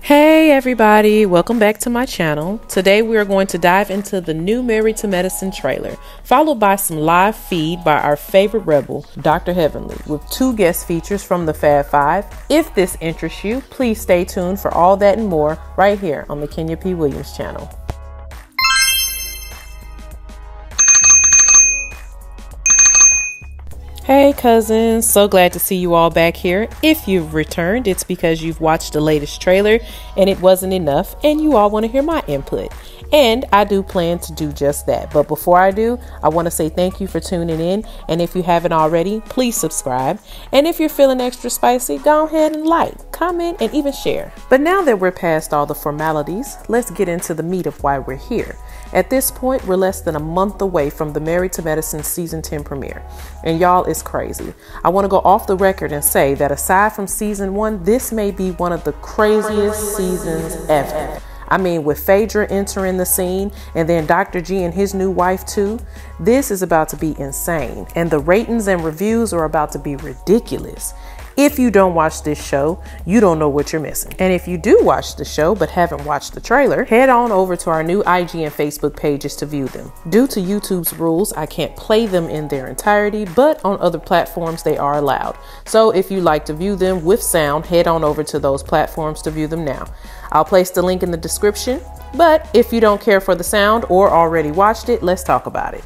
Hey everybody, welcome back to my channel. Today we are going to dive into the new Married to Medicine trailer, followed by some live feed by our favorite rebel, Dr. Heavenly, with 2 guest features from the Fab Five. If this interests you, please stay tuned for all that and more right here on the Kenya P. Williams channel. Hey cousins, so glad to see you all back here. If you've returned, it's because you've watched the latest trailer and it wasn't enough and you all want to hear my input. And I do plan to do just that. But before I do, I want to say thank you for tuning in. And if you haven't already, please subscribe. And if you're feeling extra spicy, go ahead and like, comment, and even share. But now that we're past all the formalities, let's get into the meat of why we're here. At this point, we're less than a month away from the Married to Medicine Season 10 premiere. And y'all, it's crazy. I want to go off the record and say that aside from Season 1, this may be one of the craziest seasons ever. I mean, with Phaedra entering the scene and then Dr. G and his new wife too, this is about to be insane. And the ratings and reviews are about to be ridiculous. If you don't watch this show, you don't know what you're missing. And if you do watch the show but haven't watched the trailer, head on over to our new IG and Facebook pages to view them. Due to YouTube's rules, I can't play them in their entirety, but on other platforms they are allowed. So if you like to view them with sound, head on over to those platforms to view them now. I'll place the link in the description, but if you don't care for the sound or already watched it, let's talk about it.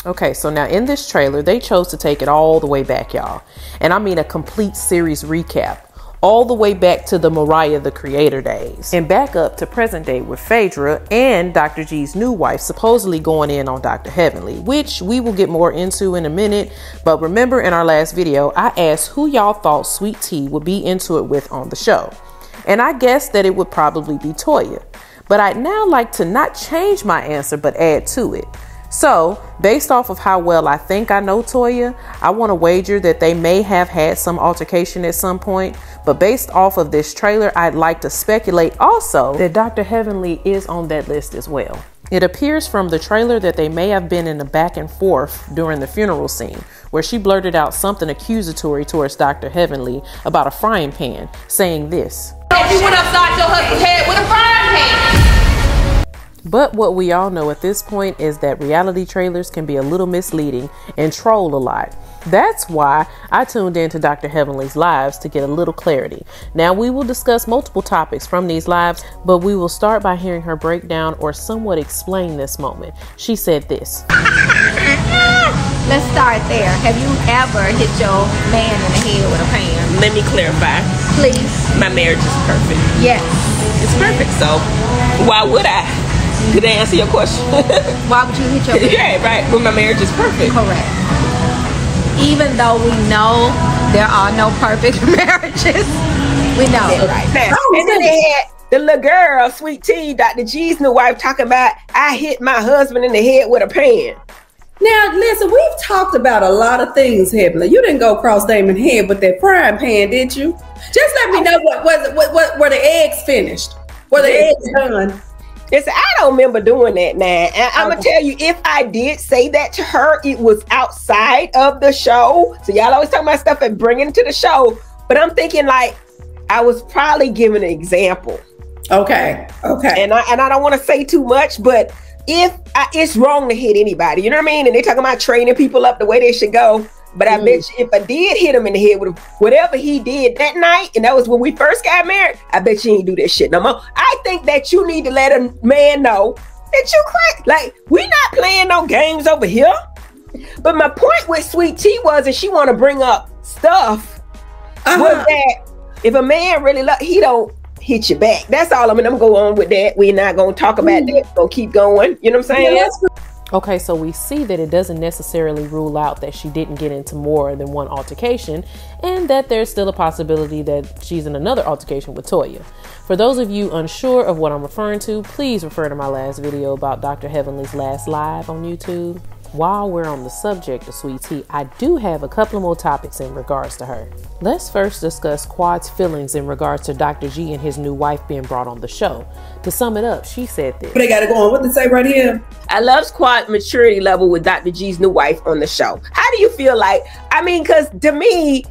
Okay, so now in this trailer, they chose to take it all the way back, y'all. And I mean a complete series recap, all the way back to the Mariah the Creator days. And back up to present day with Phaedra and Dr. G's new wife supposedly going in on Dr. Heavenly, which we will get more into in a minute. But remember in our last video, I asked who y'all thought Sweet Tea would be into it with on the show. And I guessed that it would probably be Toya. But I'd now like to not change my answer, but add to it. So, based off of how well I think I know Toya, I want to wager that they may have had some altercation at some point. But based off of this trailer, I'd like to speculate also that Dr. Heavenly is on that list as well. It appears from the trailer that they may have been in a back and forth during the funeral scene, where she blurted out something accusatory towards Dr. Heavenly about a frying pan, saying this: "If you went upside your husband's head with a frying pan." But what we all know at this point is that reality trailers can be a little misleading and troll a lot. That's why I tuned into Dr. Heavenly's lives to get a little clarity. Now we will discuss multiple topics from these lives, but we will start by hearing her break down or somewhat explain this moment. She said this. Let's start there. Have you ever hit your man in the head with a pan? Let me clarify. Please. My marriage is perfect. Yes. It's perfect, so why would I? Did I answer your question? Why would you hit your man? Yeah, right. Well, my marriage is perfect. Correct. Even though we know there are no perfect marriages, we know. Yeah, right. Now, and then they had the little girl, Sweet Tea, Dr. G's new wife, talking about, I hit my husband in the head with a pan. Now, listen, we've talked about a lot of things, Heavenly. You didn't go across Damon's head with that frying pan, did you? Just let me know what were the eggs finished? Were the eggs done? Listen, I don't remember doing that now. And I'm going to tell you, if I did say that to her, it was outside of the show. So y'all always talk about stuff and bringing it to the show. But I'm thinking like, I was probably giving an example. Okay. And I don't want to say too much, but it's wrong to hit anybody, you know what I mean? And they talking about training people up the way they should go. But I bet you if I did hit him in the head with whatever he did that night, and that was when we first got married, I bet you ain't do that shit no more. I think that you need to let a man know that you crack. Like, we not playing no games over here. But my point with Sweet Tea was, and she want to bring up stuff, was that if a man really he don't hit you back. That's all. I'm gonna go on with that. We're not gonna talk about that. We're gonna keep going. You know what I'm saying? Yeah, Okay, so we see that it doesn't necessarily rule out that she didn't get into more than one altercation, and that there's still a possibility that she's in another altercation with Toya. For those of you unsure of what I'm referring to, please refer to my last video about Dr. Heavenly's last live on YouTube. While we're on the subject of Sweet Tea, I do have a couple more topics in regards to her. Let's first discuss Quad's feelings in regards to Dr. G and his new wife being brought on the show. To sum it up, she said this. they got to go on. What they say right here? I love Quad's maturity level with Dr. G's new wife on the show. How do you feel like, I mean, because to me,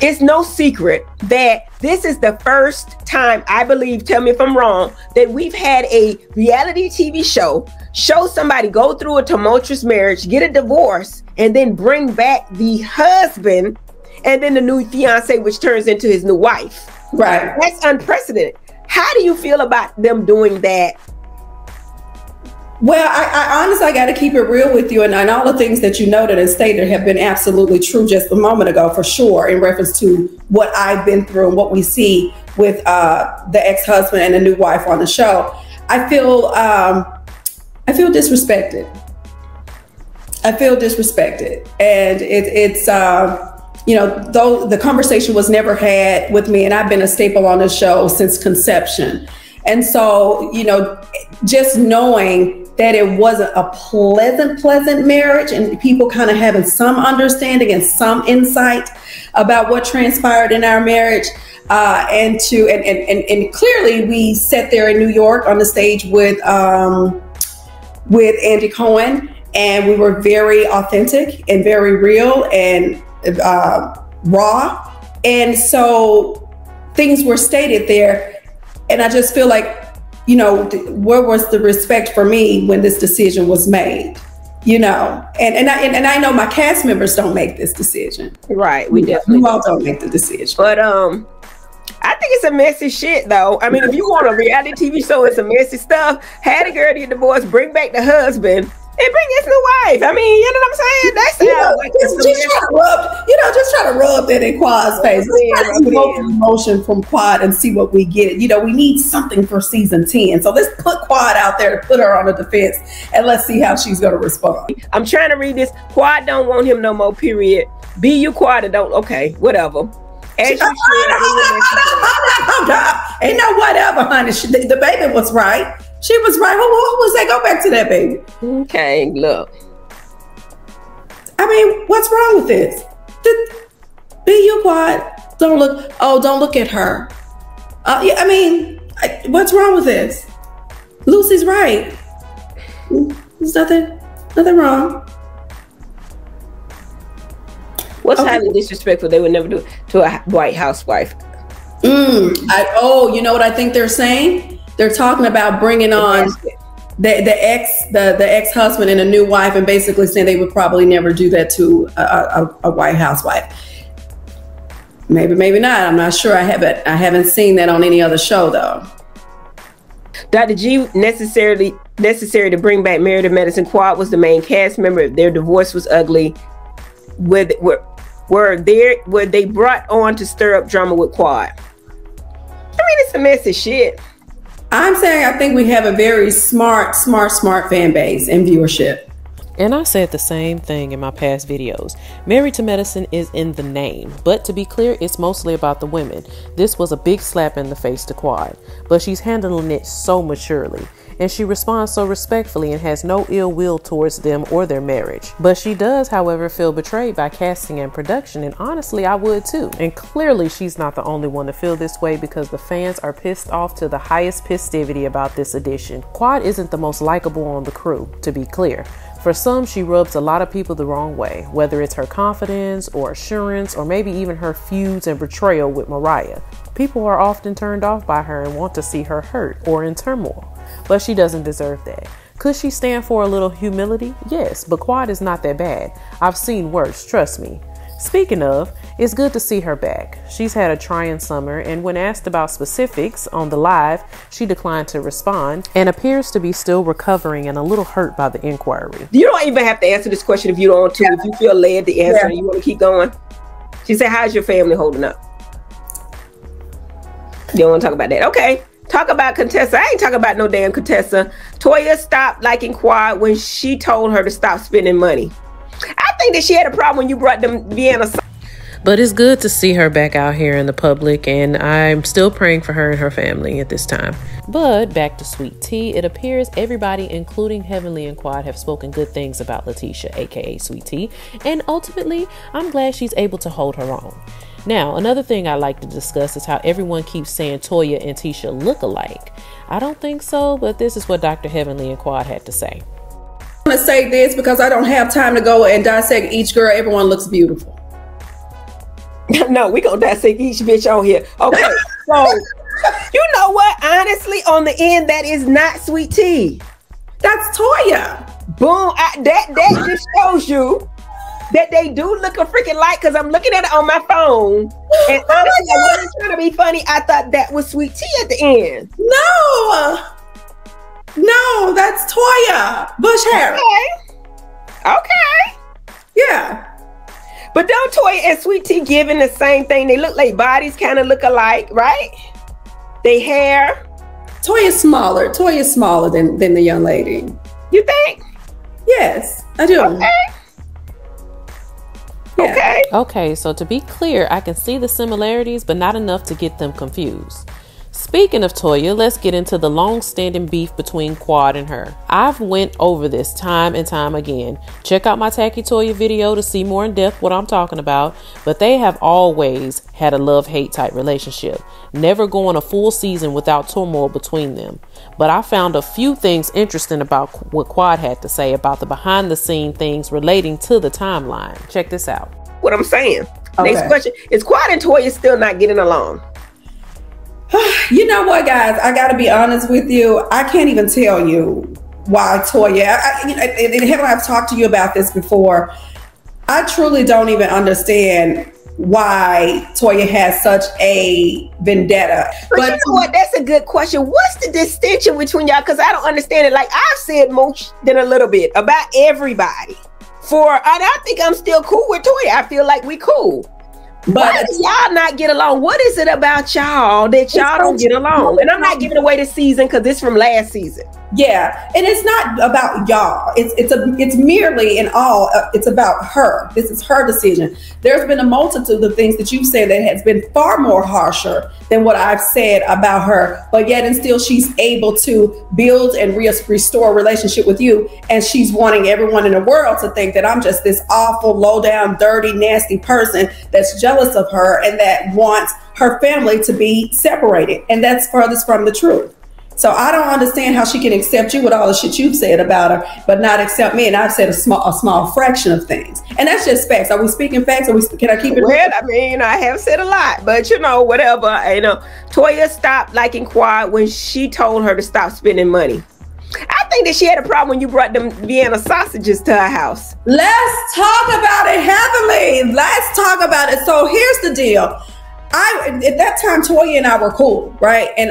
it's no secret that this is the first time, I believe, tell me if I'm wrong, that we've had a reality TV show somebody go through a tumultuous marriage, get a divorce, and then bring back the husband and then the new fiance, which turns into his new wife. Right. That's unprecedented. How do you feel about them doing that? Well, I honestly got to keep it real with you, and all the things that you noted and stated have been absolutely true just a moment ago, for sure, in reference to what I've been through and what we see with the ex-husband and the new wife on the show. I feel disrespected. I feel disrespected, and it's you know, though the conversation was never had with me, and I've been a staple on the show since conception. And so, you know, just knowing that it wasn't a pleasant marriage, and people kind of having some understanding and some insight about what transpired in our marriage, and clearly we sat there in New York on the stage with Andy Cohen, and we were very authentic and very real and raw, and so things were stated there. And I just feel like, you know, where was the respect for me when this decision was made? You know, and I know my cast members don't make this decision. Right, we definitely all don't make the decision. But I think it's a messy shit, though. I mean, if you want a reality TV show, it's some messy stuff. Had a girl get divorced, bring back the husband, and bring his new wife. I mean, you know what I'm saying? That's like just try to rub that in Quad's face. Let's emotion from Quad and see what we get. You know, we need something for season 10. So let's put Quad out there to put her on the defense, and let's see how she's going to respond. I'm trying to read this. Quad don't want him no more, period. Be you Quad or don't. Okay, whatever. As you should. Ain't no whatever, honey. The baby was right. She was right. Who was that? Go back to that baby. Okay, look. I mean, what's wrong with this? Be you Quad. Don't look at her. Yeah, I mean, what's wrong with this? Lucy's right. There's nothing wrong. What's highly disrespectful they would never do to a white housewife? You know what I think they're saying? They're talking about bringing on the ex-husband and a new wife, and basically saying they would probably never do that to a white housewife. Maybe not. I'm not sure. I haven't seen that on any other show though. Dr. G, necessary to bring back Married to Medicine. Quad was the main cast member. Their divorce was ugly. Were they brought on to stir up drama with Quad? I mean, it's a messy shit. I'm saying I think we have a very smart fan base and viewership. And I said the same thing in my past videos. Married to Medicine is in the name, but to be clear, it's mostly about the women. This was a big slap in the face to Quad, but she's handling it so maturely. And she responds so respectfully and has no ill will towards them or their marriage. But she does, however, feel betrayed by casting and production, and honestly, I would too. And clearly, she's not the only one to feel this way, because the fans are pissed off to the highest festivity about this edition. Quad isn't the most likable on the crew, to be clear. For some, she rubs a lot of people the wrong way, whether it's her confidence or assurance, or maybe even her feuds and betrayal with Mariah. People are often turned off by her and want to see her hurt or in turmoil. But she doesn't deserve that. Could she stand for a little humility? Yes, but Quad is not that bad. I've seen worse, trust me. Speaking of, it's good to see her back. She's had a trying summer, and when asked about specifics on the live, she declined to respond and appears to be still recovering and a little hurt by the inquiry. You don't even have to answer this question if you don't want to. If you feel led to answer and you want to keep going. She said, how's your family holding up? You don't want to talk about that. Okay. Talk about Contessa. I ain't talking about no damn Contessa. Toya stopped liking Quad when she told her to stop spending money. I think that she had a problem when you brought them Vienna. But it's good to see her back out here in the public, and I'm still praying for her and her family at this time. But back to Sweet Tea, it appears everybody, including Heavenly and Quad, have spoken good things about Letitia, aka Sweet Tea, and ultimately, I'm glad she's able to hold her own. Now, another thing I like to discuss is how everyone keeps saying Toya and Tisha look alike. I don't think so, but this is what Dr. Heavenly and Quad had to say. I'm going to say this because I don't have time to go and dissect each girl. Everyone looks beautiful. No, we gonna dissect each bitch on here. Okay, so you know what? Honestly, on the end, that is not Sweet Tea. That's Toya. Boom. That just shows you that they do look a freaking like, because I'm looking at it on my phone. And honestly, I wasn't trying to be funny. I thought that was Sweet Tea at the end. No, that's Toya. Bush hair. Okay. Yeah. But don't Toya and Sweet Tea giving the same thing? They look like bodies kind of look alike, right? They hair. Toya's smaller. Toya's smaller than the young lady. You think? Yes, I do. Okay. Yeah. Okay. Okay, so to be clear, I can see the similarities, but not enough to get them confused. Speaking of Toya, let's get into the long-standing beef between Quad and her. I've went over this time and time again. Check out my Tacky Toya video to see more in depth what I'm talking about, but they have always had a love-hate type relationship, never going a full season without turmoil between them. But I found a few things interesting about what Quad had to say about the behind-the-scene things relating to the timeline. Check this out. What I'm saying. Okay. Next question. Is Quad and Toya still not getting along? You know what, guys? I got to be honest with you. I can't even tell you why Toya. I've talked to you about this before. I truly don't even understand why Toya has such a vendetta. But you know what? That's a good question. What's the distinction between y'all? Because I don't understand it. Like, I've said more than a little bit about everybody. And I think I'm still cool with Toya. I feel like we cool. But why do y'all not get along? What is it about y'all that y'all don't get along? And I'm not giving away the season because it's from last season. Yeah, and it's not about y'all. It's merely in all. It's about her. This is her decision. There's been a multitude of things that you've said that has been far more harsher than what I've said about her. But yet and still, she's able to build and restore a relationship with you. And she's wanting everyone in the world to think that I'm just this awful, low down, dirty, nasty person that's jealous of her and that wants her family to be separated. And that's furthest from the truth. So I don't understand how she can accept you with all the shit you've said about her, but not accept me. And I've said a small fraction of things. And that's just facts. Are we speaking facts? Can I keep it? Well, I mean, I have said a lot, but whatever. Toya stopped liking Quad when she told her to stop spending money. I think that she had a problem when you brought them Vienna sausages to her house. Let's talk about it, Heavenly. Let's talk about it. So here's the deal. At that time, Toya and I were cool, right? And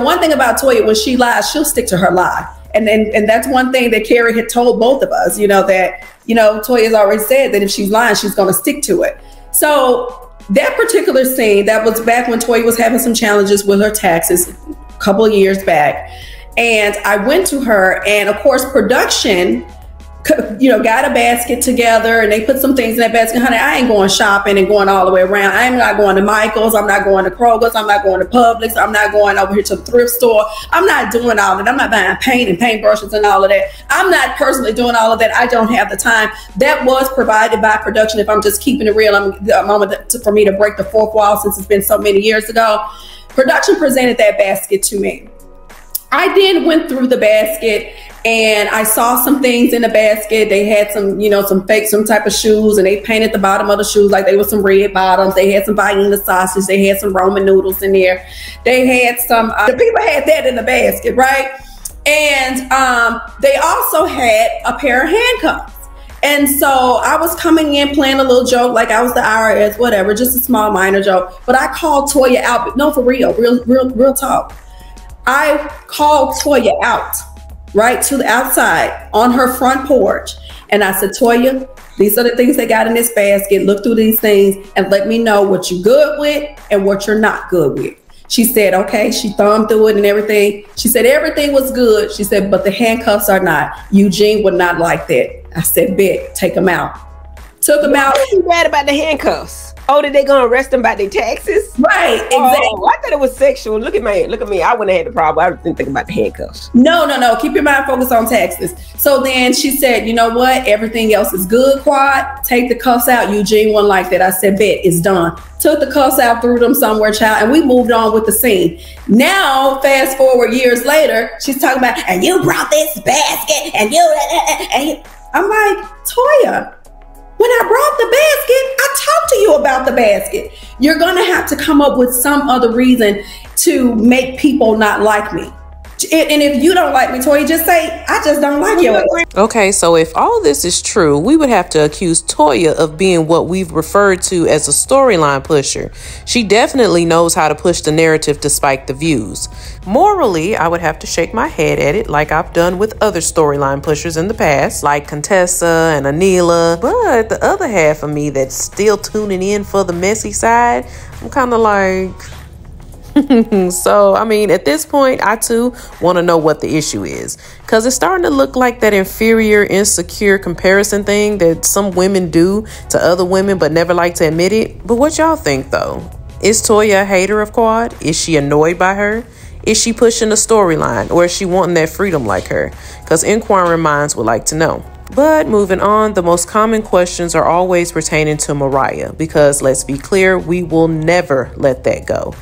one thing about Toya, when she lies, she'll stick to her lie. And that's one thing that Carrie had told both of us, Toya's already said that if she's lying, she's going to stick to it. So that particular scene, that was back when Toya was having some challenges with her taxes a couple of years back. And I went to her, and of course, production got a basket together and they put some things in that basket. Honey, I ain't going shopping and going all the way around. I'm not going to Michael's. I'm not going to Kroger's. I'm not going to Publix. I'm not going over here to the thrift store. I'm not doing all that. I'm not buying paint and paintbrushes and all of that. I'm not personally doing all of that. I don't have the time. That was provided by production. If I'm just keeping it real, a moment for me to break the fourth wall since it's been so many years ago. Production presented that basket to me. I then went through the basket and I saw some things in the basket. They had some type of shoes, and they painted the bottom of the shoes like they were some red bottoms. They had some Vienna sausage. They had some Roman noodles in there. They had some, the people had that in the basket, right? And they also had a pair of handcuffs. And so I was coming in playing a little joke like I was the IRS, whatever, just a small minor joke. But I called Toya out. But no, for real talk. I called Toya out, right, to the outside on her front porch. And I said, Toya, these are the things they got in this basket. Look through these things and let me know what you're good with and what you're not good with. She said, okay. She thumbed through it and everything. She said, everything was good. She said, but the handcuffs are not. Eugene would not like that. I said, bet, take them out. Took them out. What's so bad about the handcuffs? Oh, did they gonna arrest them by their taxes? Right, exactly. Oh, I thought it was sexual. Look at me. I wouldn't have had the problem. I didn't think about the handcuffs. No. Keep your mind focused on taxes. So then she said, you know what? Everything else is good, Quad. Take the cuffs out. Eugene wouldn't like that. I said, bet, it's done. Took the cuffs out, threw them somewhere, child, and we moved on with the scene. Now, fast forward years later, she's talking about, and you brought this basket, and you. I'm like, Toya, When I brought the basket, I talked to you about the basket. You're going to have to come up with some other reason to make people not like me. And if you don't like me, Toya, just say, I just don't like you. Okay, so if all this is true, we would have to accuse Toya of being what we've referred to as a storyline pusher. She definitely knows how to push the narrative to spike the views. Morally, I would have to shake my head at it like I've done with other storyline pushers in the past, like Contessa and Anila. But the other half of me that's still tuning in for the messy side, I'm kind of like... So, I mean, at this point, I too want to know what the issue is, because it's starting to look like that inferior, insecure comparison thing that some women do to other women but never like to admit it. But what y'all think, though? Is Toya a hater of Quad? Is she annoyed by her? Is she pushing the storyline, or is she wanting that freedom like her? Because inquiring minds would like to know. But moving on, the most common questions are always pertaining to Mariah, because let's be clear, we will never let that go.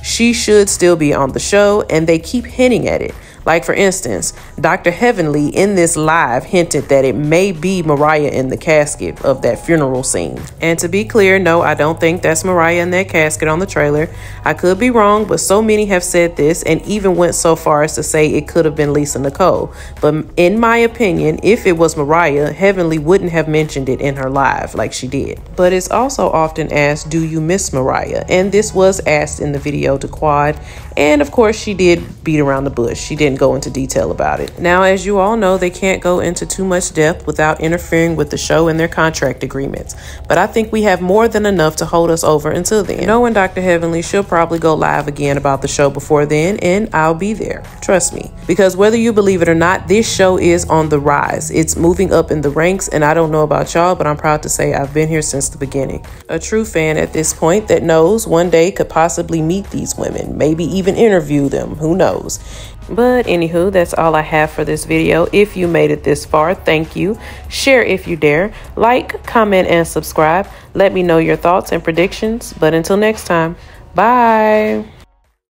She should still be on the show, and they keep hinting at it. Like, for instance, Dr. Heavenly in this live hinted that it may be Mariah in the casket of that funeral scene. And to be clear, no, I don't think that's Mariah in that casket on the trailer. I could be wrong, but so many have said this and even went so far as to say it could have been Lisa Nicole. But in my opinion, if it was Mariah, Heavenly wouldn't have mentioned it in her live like she did. But it's also often asked, do you miss Mariah? And this was asked in the video to Quad. And of course, she did beat around the bush. She didn't go into detail about it. Now, as you all know, they can't go into too much depth without interfering with the show and their contract agreements. But I think we have more than enough to hold us over until then. Knowing Dr. Heavenly, she'll probably go live again about the show before then, and I'll be there. Trust me. Because whether you believe it or not, this show is on the rise. It's moving up in the ranks, and I don't know about y'all, but I'm proud to say I've been here since the beginning. A true fan at this point that knows one day could possibly meet these women, maybe even interview them, who knows. But anywho, that's all I have for this video. If you made it this far, thank you. Share if you dare. Like, comment, and subscribe. Let me know your thoughts and predictions. But until next time, bye.